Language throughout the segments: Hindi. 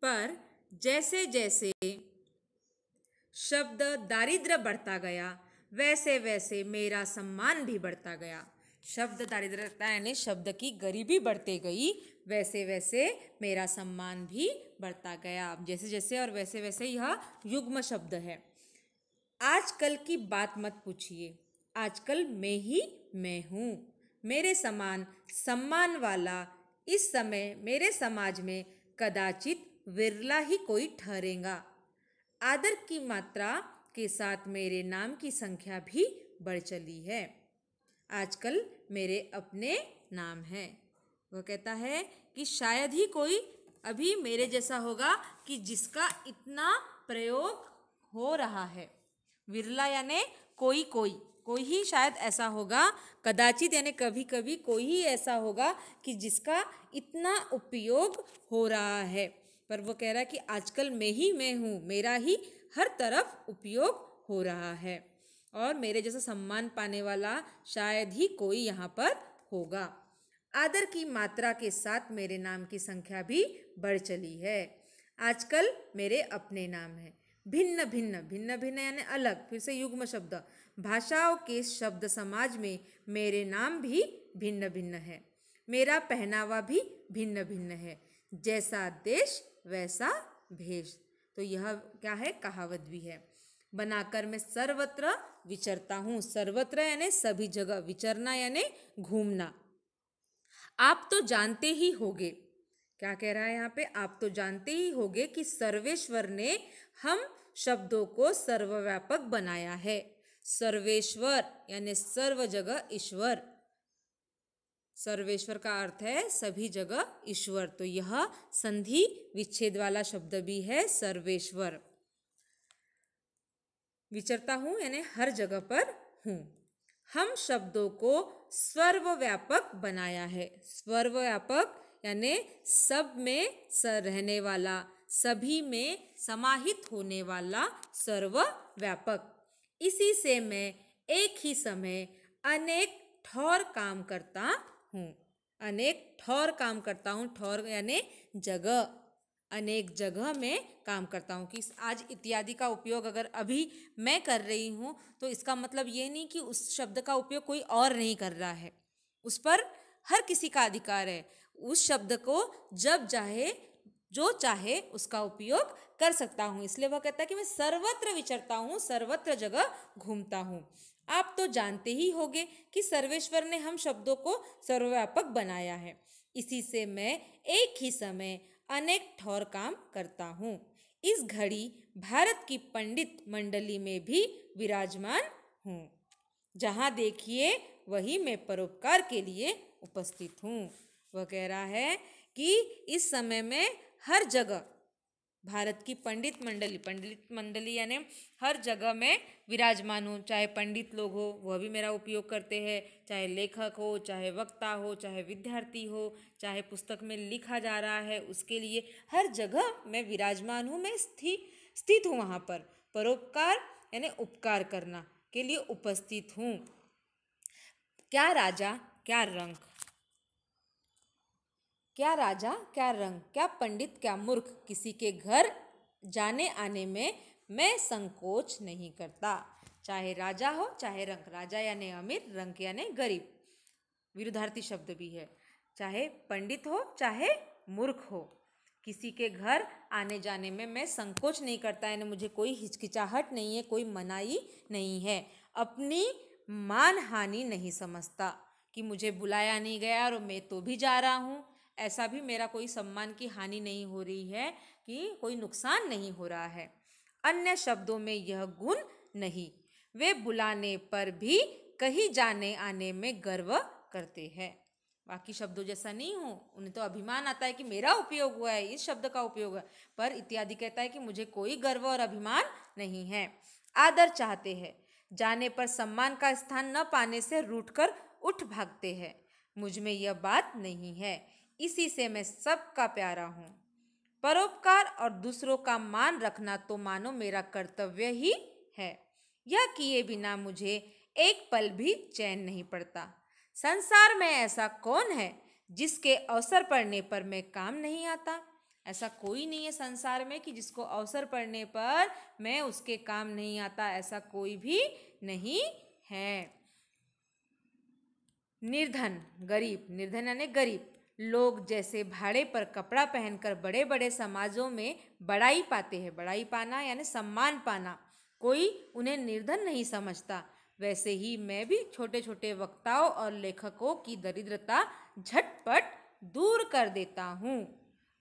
पर जैसे जैसे शब्द दारिद्र्य बढ़ता गया वैसे वैसे मेरा सम्मान भी बढ़ता गया। शब्द दारिद्र्यता यानी शब्द की गरीबी बढ़ती गई, वैसे वैसे मेरा सम्मान भी बढ़ता गया। जैसे जैसे और वैसे वैसे यह युग्म शब्द है। आजकल की बात मत पूछिए, आजकल मैं हूँ। मेरे समान सम्मान वाला इस समय मेरे समाज में कदाचित विरला ही कोई ठहरेगा। आदर की मात्रा के साथ मेरे नाम की संख्या भी बढ़ चली है। आजकल मेरे अपने नाम हैं। वह कहता है कि शायद ही कोई अभी मेरे जैसा होगा कि जिसका इतना प्रयोग हो रहा है। विरला यानी कोई ही शायद ऐसा होगा, कदाचित यानी कभी कभी कोई ही ऐसा होगा कि जिसका इतना उपयोग हो रहा है। पर वो कह रहा है कि आजकल मैं हूँ, मेरा ही हर तरफ उपयोग हो रहा है और मेरे जैसा सम्मान पाने वाला शायद ही कोई यहाँ पर होगा। आदर की मात्रा के साथ मेरे नाम की संख्या भी बढ़ चली है। आजकल मेरे अपने नाम हैं। भिन्न भिन्न भिन्न भिन्न यानी अलग, फिर से युग्म शब्द। भाषाओं के शब्द समाज में मेरे नाम भी भिन्न भिन्न है। मेरा पहनावा भी भिन्न भिन्न है। जैसा देश वैसा भेष। तो यह क्या है, कहावत भी है। बनाकर मैं सर्वत्र विचरता हूँ। सर्वत्र यानी सभी जगह, विचरना यानी घूमना। आप तो जानते ही होगे, क्या कह रहा है यहाँ पे, आप तो जानते ही होगे कि सर्वेश्वर ने हम शब्दों को सर्वव्यापक बनाया है। सर्वेश्वर यानी सर्व जगह ईश्वर। सर्वेश्वर का अर्थ है सभी जगह ईश्वर। तो यह संधि विच्छेद वाला शब्द भी है, सर्वेश्वर। विचरता हूँ यानी हर जगह पर हूँ। हम शब्दों को सर्वव्यापक बनाया है। सर्वव्यापक यानी सब में रहने वाला, सभी में समाहित होने वाला सर्वव्यापक। इसी से मैं एक ही समय अनेक ठौर काम करता हूँ। अनेक ठौर काम करता हूँ। ठौर यानी जगह, अनेक जगह में काम करता हूँ। कि आज इत्यादि का उपयोग अगर अभी मैं कर रही हूँ तो इसका मतलब ये नहीं कि उस शब्द का उपयोग कोई और नहीं कर रहा है। उस पर हर किसी का अधिकार है। उस शब्द को जब चाहे, जो चाहे उसका उपयोग कर सकता हूँ। इसलिए वह कहता है कि मैं सर्वत्र विचरता हूँ, सर्वत्र जगह घूमता हूँ। आप तो जानते ही होंगे कि सर्वेश्वर ने हम शब्दों को सर्वव्यापक बनाया है। इसी से मैं एक ही समय अनेक ठौर काम करता हूँ। इस घड़ी भारत की पंडित मंडली में भी विराजमान हूँ। जहाँ देखिए वही मैं परोपकार के लिए उपस्थित हूँ। वह कह रहा है कि इस समय में हर जगह भारत की पंडित मंडली यानी हर जगह में विराजमान हूँ। चाहे पंडित लोग हो वह भी मेरा उपयोग करते हैं, चाहे लेखक हो, चाहे वक्ता हो, चाहे विद्यार्थी हो, चाहे पुस्तक में लिखा जा रहा है उसके लिए, हर जगह मैं विराजमान हूँ। मैं स्थित हूँ वहाँ पर। परोपकार यानी उपकार करना के लिए उपस्थित हूँ। क्या राजा क्या रंक, क्या राजा क्या रंग, क्या पंडित क्या मूर्ख, किसी के घर जाने आने में मैं संकोच नहीं करता। चाहे राजा हो चाहे रंक, राजा यानी अमीर, रंक यानी गरीब, विरुद्धार्थी शब्द भी है। चाहे पंडित हो चाहे मूर्ख हो, किसी के घर आने जाने में मैं संकोच नहीं करता, यानी मुझे कोई हिचकिचाहट नहीं है, कोई मनाही नहीं है। अपनी मान हानि नहीं समझता कि मुझे बुलाया नहीं गया और मैं तो भी जा रहा हूँ। ऐसा भी मेरा कोई सम्मान की हानि नहीं हो रही है, कि कोई नुकसान नहीं हो रहा है। अन्य शब्दों में यह गुण नहीं, वे बुलाने पर भी कहीं जाने आने में गर्व करते हैं। बाकी शब्दों जैसा नहीं हूँ, उन्हें तो अभिमान आता है कि मेरा उपयोग हुआ है, इस शब्द का उपयोग है। पर इत्यादि कहता है कि मुझे कोई गर्व और अभिमान नहीं है। आदर चाहते हैं, जाने पर सम्मान का स्थान न पाने से रूठकर उठ भागते हैं। मुझ में यह बात नहीं है, इसी से मैं सबका प्यारा हूँ। परोपकार और दूसरों का मान रखना तो मानो मेरा कर्तव्य ही है। यह किए बिना मुझे एक पल भी चैन नहीं पड़ता। संसार में ऐसा कौन है जिसके अवसर पड़ने पर मैं काम नहीं आता। ऐसा कोई नहीं है संसार में कि जिसको अवसर पड़ने पर मैं उसके काम नहीं आता, ऐसा कोई भी नहीं है। निर्धन, गरीब, निर्धन यानी गरीब लोग जैसे भाड़े पर कपड़ा पहनकर बड़े बड़े समाजों में बड़ाई पाते हैं, बड़ाई पाना यानी सम्मान पाना, कोई उन्हें निर्धन नहीं समझता, वैसे ही मैं भी छोटे छोटे वक्ताओं और लेखकों की दरिद्रता झटपट दूर कर देता हूँ।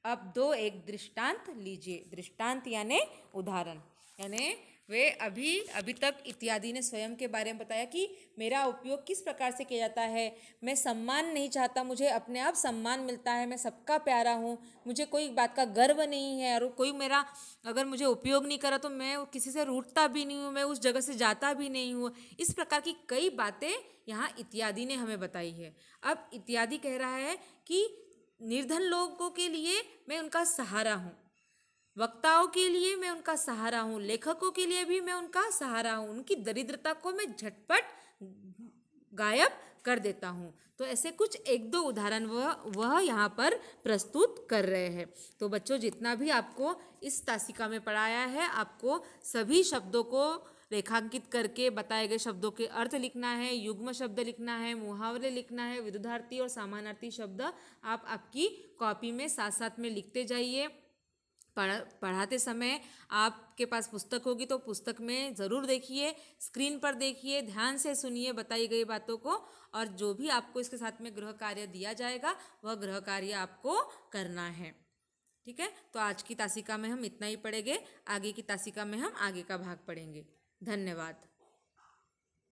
अब एक दृष्टांत लीजिए। दृष्टांत यानी उदाहरण, यानी वे अभी तक इत्यादि ने स्वयं के बारे में बताया कि मेरा उपयोग किस प्रकार से किया जाता है। मैं सम्मान नहीं चाहता, मुझे अपने आप सम्मान मिलता है, मैं सबका प्यारा हूँ, मुझे कोई बात का गर्व नहीं है, और कोई मेरा अगर मुझे उपयोग नहीं करा तो मैं किसी से रूठता भी नहीं हूँ, मैं उस जगह से जाता भी नहीं हूँ। इस प्रकार की कई बातें यहाँ इत्यादि ने हमें बताई है। अब इत्यादि कह रहा है कि निर्धन लोगों के लिए मैं उनका सहारा हूँ, वक्ताओं के लिए मैं उनका सहारा हूँ, लेखकों के लिए भी मैं उनका सहारा हूँ, उनकी दरिद्रता को मैं झटपट गायब कर देता हूँ। तो ऐसे कुछ एक दो उदाहरण वह यहाँ पर प्रस्तुत कर रहे हैं। तो बच्चों, जितना भी आपको इस तासिका में पढ़ाया है, आपको सभी शब्दों को रेखांकित करके बताए गए शब्दों के अर्थ लिखना है, युग्म शब्द लिखना है, मुहावरे लिखना है, विरुद्धार्थी और समानार्थी शब्द आप आपकी कॉपी में साथ साथ में लिखते जाइए। पढ़ाते समय आपके पास पुस्तक होगी तो पुस्तक में ज़रूर देखिए, स्क्रीन पर देखिए, ध्यान से सुनिए बताई गई बातों को, और जो भी आपको इसके साथ में गृह कार्य दिया जाएगा वह गृह कार्य आपको करना है। ठीक है, तो आज की तासिका में हम इतना ही पढ़ेंगे, आगे की तासिका में हम आगे का भाग पढ़ेंगे। धन्यवाद।